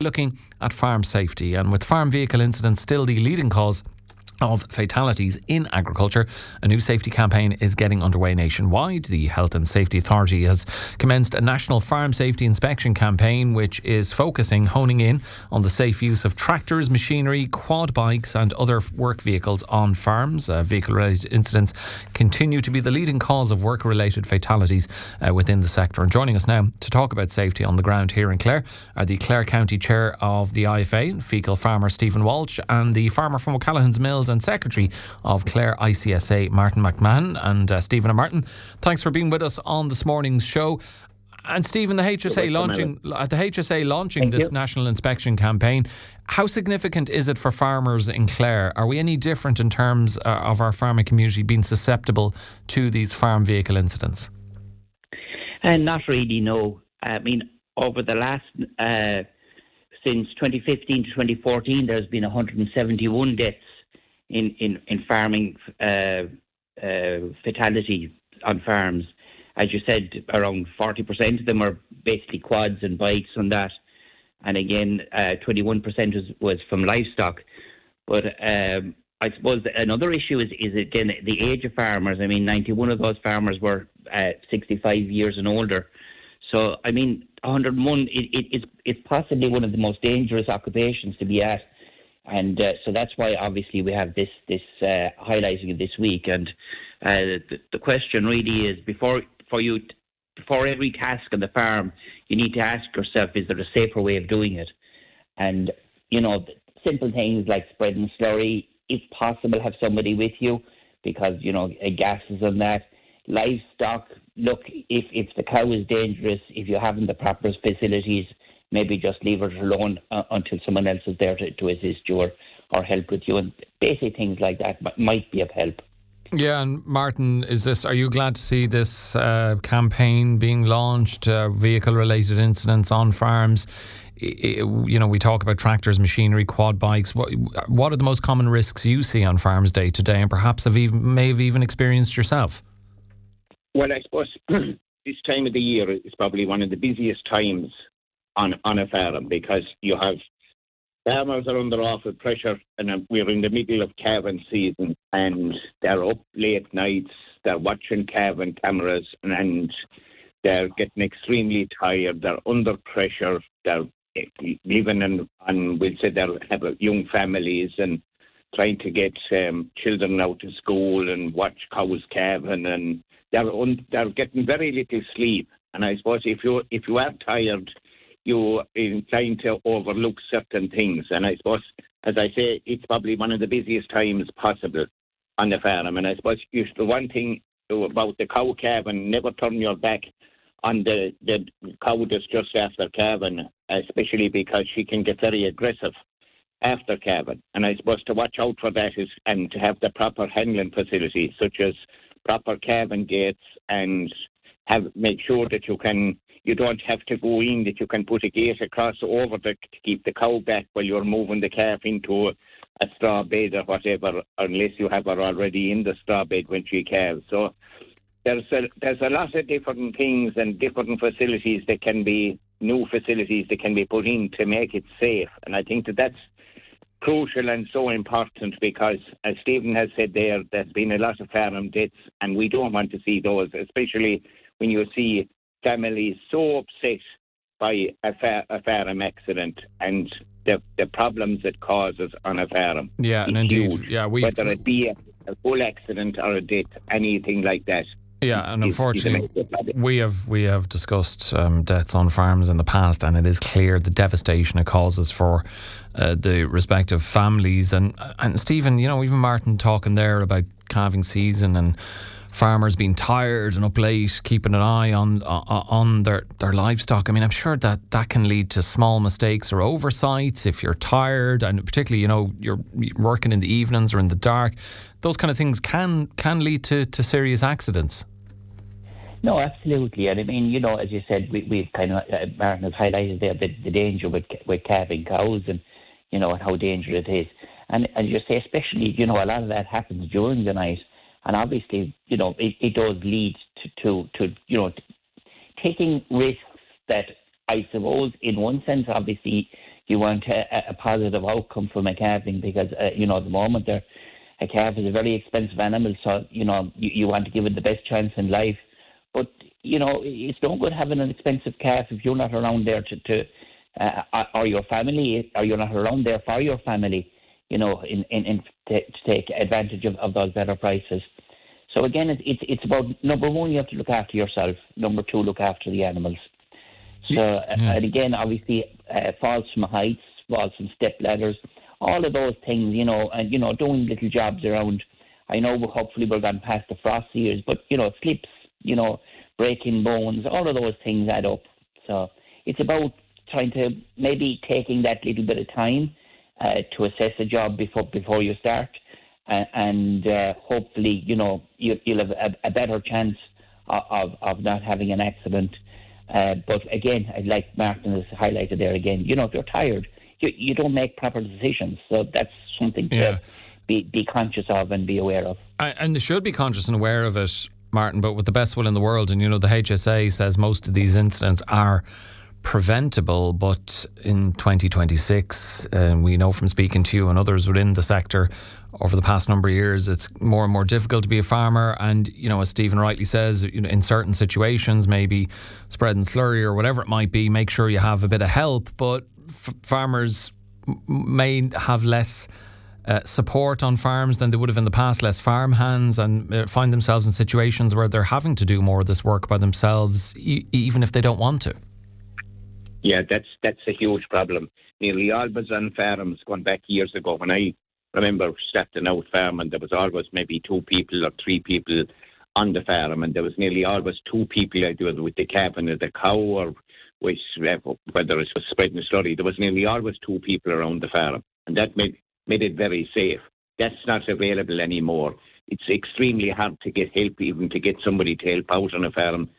Looking at farm safety, and with farm vehicle incidents still the leading cause of fatalities in agriculture, a new safety campaign is getting underway nationwide. The Health and Safety Authority has commenced a national farm safety inspection campaign which is honing in on the safe use of tractors, machinery, quad bikes and other work vehicles on farms. Vehicle-related incidents continue to be the leading cause of work-related fatalities within the sector. And joining us now to talk about safety on the ground here in Clare are the Clare County Chair of the IFA, Feakle farmer Stephen Walsh, and the farmer from O'Callaghan's Mills and Secretary of Clare ICSA, Martin McMahon. And Stephen and Martin, thanks for being with us on this morning's show. And Stephen, the HSA launching this national inspection campaign, how significant is it for farmers in Clare? Are we any different in terms of our farming community being susceptible to these farm vehicle incidents? Not really, no. I mean, over the last since 2015 to 2014, there's been 171 deaths in farming fatality on farms. As you said, around 40% of them are basically quads and bikes and that. And again, 21% was from livestock. But I suppose another issue is again the age of farmers. I mean, 91 of those farmers were 65 years and older. So, I mean, 101, it's possibly one of the most dangerous occupations to be at. And so that's why, obviously, we have this highlighting of this week. And the question really is, before every task on the farm, you need to ask yourself, is there a safer way of doing it? And, you know, simple things like spreading slurry, if possible, have somebody with you because, you know, gases on that. Livestock, look, if the cow is dangerous, if you haven't the proper facilities, maybe just leave it alone until someone else is there to assist you or help with you. And basic things like that might be of help. Yeah, and Martin, are you glad to see this campaign being launched, vehicle-related incidents on farms? You know, we talk about tractors, machinery, quad bikes. What are the most common risks you see on farms day to day and perhaps may have even experienced yourself? Well, I suppose this time of the year is probably one of the busiest times on a farm because you have farmers are under awful pressure and we're in the middle of calving season and they're up late nights, they're watching calving cameras and they're getting extremely tired, they're under pressure, they're living and we'll say they have young families and trying to get children out to school and watch cows calving and they're getting very little sleep. And I suppose if you are tired, you're inclined to overlook certain things. And I suppose, as I say, it's probably one of the busiest times possible on the farm. And I suppose the one thing about the cow calving, never turn your back on the cow that's just after calving, especially because she can get very aggressive after calving. And I suppose to watch out for that and to have the proper handling facilities, such as proper calving gates and make sure that you don't have to go in, that you can put a gate across over to keep the cow back while you're moving the calf into a straw bed or whatever, unless you have her already in the straw bed when she calves. So there's a lot of different things and different facilities that can be, new facilities that can be put in to make it safe. And I think that's crucial and so important because, as Stephen has said there's been a lot of farm deaths and we don't want to see those, especially when you see families so upset by a farm accident and the problems it causes on a farm. Yeah, and indeed, huge. Yeah, whether it be a full accident or a death, anything like that. Yeah, and unfortunately, we have discussed deaths on farms in the past, and it is clear the devastation it causes for the respective families. And Stephen, you know, even Martin talking there about calving season and farmers being tired and up late, keeping an eye on their livestock. I mean, I'm sure that can lead to small mistakes or oversights if you're tired, and particularly, you know, you're working in the evenings or in the dark. Those kind of things can lead to serious accidents. No, absolutely. And I mean, you know, as you said, we've kind of, Martin has highlighted there the danger with calving cows and, you know, and how dangerous it is. And as you say, especially, you know, a lot of that happens during the night. And obviously, you know, it does lead to you know, taking risks that I suppose in one sense, obviously, you want a positive outcome from a calving, because at the moment a calf is a very expensive animal, so you want to give it the best chance in life. But it's no good having an expensive calf if you're not around there or your family, or you're not around there for your family, to take advantage of those better prices. So again, it's about, number one, you have to look after yourself. Number two, look after the animals. So and again, obviously, falls from heights, falls from step ladders, all of those things, and doing little jobs around. I know hopefully we're gone past the frost years, but slips, breaking bones, all of those things add up. So it's about trying to maybe taking that little bit of time to assess a job before you start, and hopefully you'll have a better chance of not having an accident. But again, like Martin has highlighted there again, if you're tired, you don't make proper decisions. So that's something to be conscious of and be aware of. And they should be conscious and aware of it, Martin, but with the best will in the world. And, the HSA says most of these incidents are preventable, but in 2026, we know from speaking to you and others within the sector over the past number of years, it's more and more difficult to be a farmer. And, as Stephen rightly says, in certain situations, maybe spreading slurry or whatever it might be, make sure you have a bit of help. But farmers may have less support on farms than they would have in the past, less farm hands, and find themselves in situations where they're having to do more of this work by themselves, even if they don't want to. Yeah, that's a huge problem. Nearly always on farms, going back years ago, when I remember starting out farming, there was always maybe 2 people or 3 people on the farm, and there was nearly always 2 people either with the calf and the cow, or with, whether it was spreading the slurry. There was nearly always 2 people around the farm, and that made it very safe. That's not available anymore. It's extremely hard to get help, even to get somebody to help out on a farm.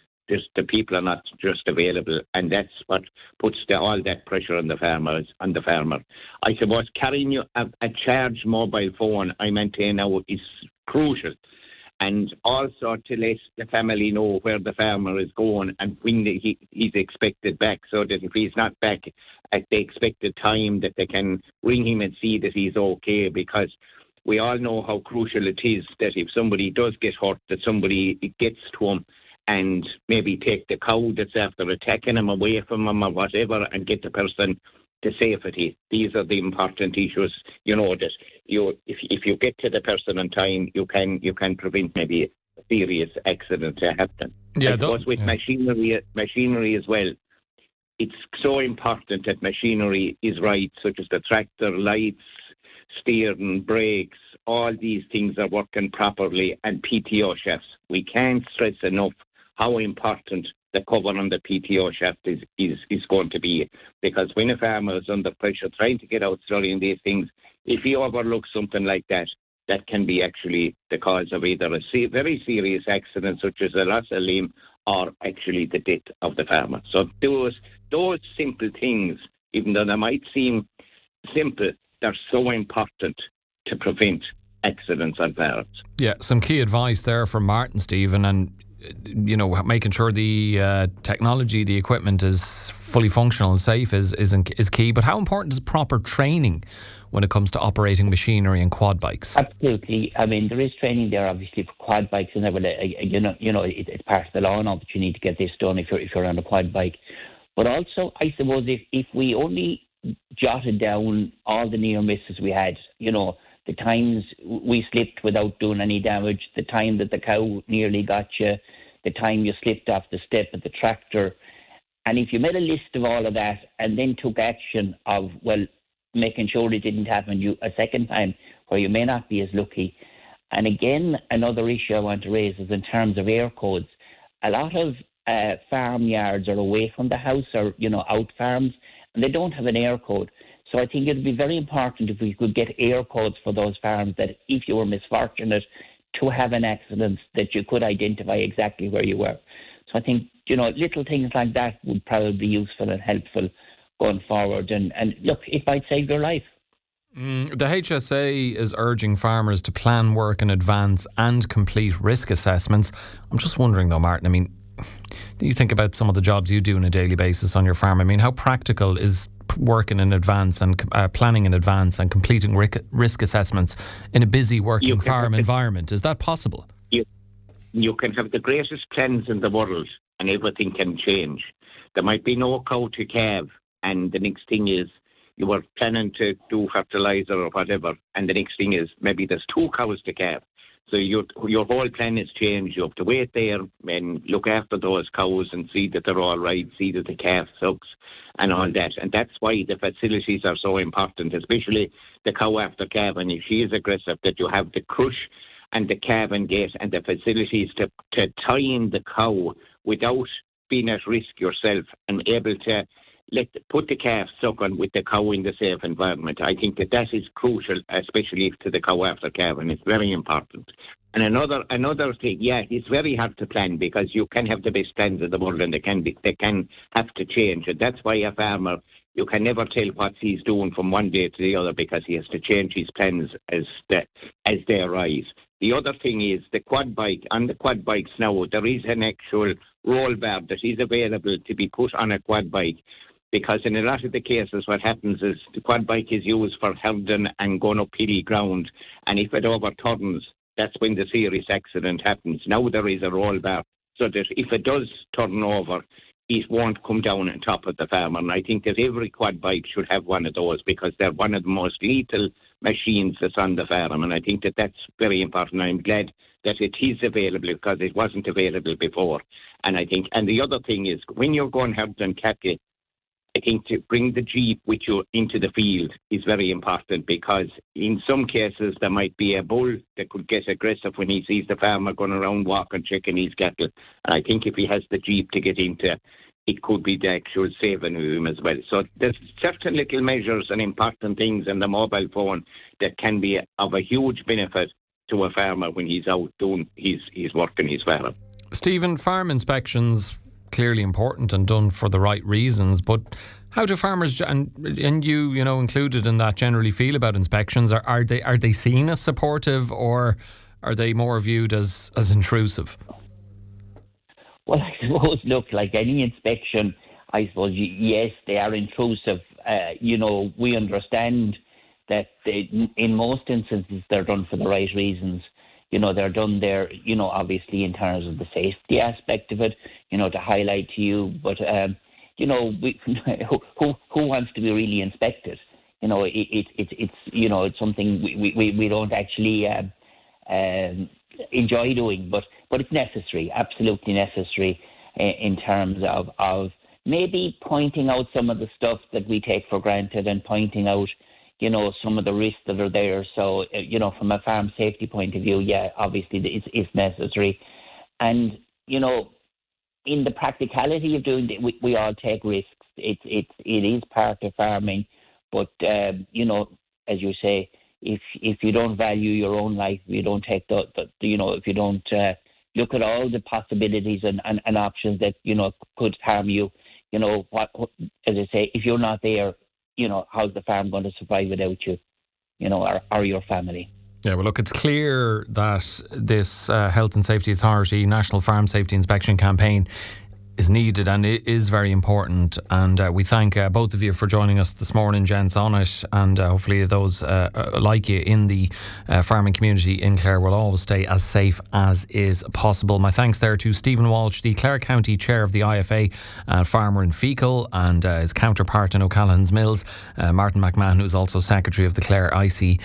The people are not just available, and that's what puts all that pressure on the farmer. I suppose carrying a charged mobile phone, I maintain now, is crucial, and also to let the family know where the farmer is going and when he's expected back, so that if he's not back at the expected time, that they can ring him and see that he's okay, because we all know how crucial it is that if somebody does get hurt, that somebody gets to him and maybe take the cow that's after attacking him away from him or whatever, and get the person to safety. These are the important issues, that if you get to the person in time, you can prevent maybe a serious accident to happen. Yeah, machinery as well. It's so important that machinery is right, such as the tractor, lights, steering, brakes, all these things are working properly, and PTO shafts. We can't stress enough how important the cover on the PTO shaft is going to be, because when a farmer is under pressure trying to get out slurry these things, if he overlooks something like that, that can be actually the cause of either a very serious accident, such as a loss of limb, or actually the death of the farmer. So those simple things, even though they might seem simple, they're so important to prevent accidents on farms. Yeah, some key advice there from Martin, Stephen, and making sure the technology, the equipment is fully functional and safe is key. But how important is proper training when it comes to operating machinery and quad bikes? Absolutely. I mean, there is training there, obviously, for quad bikes, and it's part of the law now that you need to get this done if you're on a quad bike. But also, I suppose if we only jotted down all the near misses we had, the times we slipped without doing any damage, the time that the cow nearly got you, the time you slipped off the step of the tractor. And if you made a list of all of that and then took action of, making sure it didn't happen a second time where you may not be as lucky. And again, another issue I want to raise is in terms of air codes. A lot of farmyards are away from the house or, out farms, and they don't have an air code. So I think it would be very important if we could get air codes for those farms, that if you were misfortunate to have an accident, that you could identify exactly where you were. So I think, little things like that would probably be useful and helpful going forward. And look, it might save your life. The HSA is urging farmers to plan work in advance and complete risk assessments. I'm just wondering though, Martin, I mean, you think about some of the jobs you do on a daily basis on your farm. I mean, how practical is working in advance and planning in advance and completing risk assessments in a busy working farm environment. Is that possible? You can have the greatest plans in the world and everything can change. There might be no cow to calve, and the next thing is you were planning to do fertilizer or whatever, and the next thing is maybe there's 2 cows to calve. So your whole plan is changed. You have to wait there and look after those cows and see that they're all right, see that the calf sucks and all that. And that's why the facilities are so important, especially the cow after calving. If she is aggressive, that you have the crush and the calving gate and the facilities to tie in the cow without being at risk yourself and able to put the calf suckling with the cow in the safe environment. I think that is crucial, especially to the cow after calving. It's very important. And another thing, it's very hard to plan because you can have the best plans in the world and they can have to change. And that's why a farmer, you can never tell what he's doing from one day to the other because he has to change his plans as they arise. The other thing is the quad bike. On the quad bikes now, there is an actual roll bar that is available to be put on a quad bike, because in a lot of the cases what happens is the quad bike is used for herding and going up hilly ground, and if it overturns, that's when the serious accident happens. Now there is a roll bar so that if it does turn over, it won't come down on top of the farmer. And I think that every quad bike should have one of those because they're one of the most lethal machines that's on the farm. And I think that that's very important. I'm glad that it is available because it wasn't available before. And the other thing is when you're going herding cattle, I think to bring the Jeep with you into the field is very important because in some cases there might be a bull that could get aggressive when he sees the farmer going around walking, checking his cattle. And I think if he has the Jeep to get into, it could be the actual saving of him as well. So there's certain little measures and important things in the mobile phone that can be of a huge benefit to a farmer when he's out doing his work in his farm. Stephen, farm inspections clearly important and done for the right reasons, but how do farmers and you included in that generally feel about inspections? Are they seen as supportive or are they more viewed as intrusive? Well, I suppose, look, like any inspection, I suppose, yes, they are intrusive. We understand that in most instances they're done for the right reasons. They're done there, obviously in terms of the safety aspect of it, to highlight to you. But, who wants to be really inspected? It's something we don't actually enjoy doing, but it's necessary, absolutely necessary in terms of maybe pointing out some of the stuff that we take for granted and pointing out some of the risks that are there. So, from a farm safety point of view, obviously it's necessary. And, in the practicality of doing it, we all take risks. It is part of farming. But, as you say, if you don't value your own life, you don't take if you don't look at all the possibilities and options that, could harm you, what, as I say, if you're not there, how's the farm going to survive without you, or your family? Yeah, well, look, it's clear that this Health and Safety Authority National Farm Safety Inspection campaign is needed and it is very important. And we thank both of you for joining us this morning, gents, on it. And hopefully those like you in the farming community in Clare will always stay as safe as is possible. My thanks there to Stephen Walsh, the Clare County Chair of the IFA, farmer in Feakle, and his counterpart in O'Callaghan's Mills, Martin McMahon, who is also Secretary of the Clare ICSA.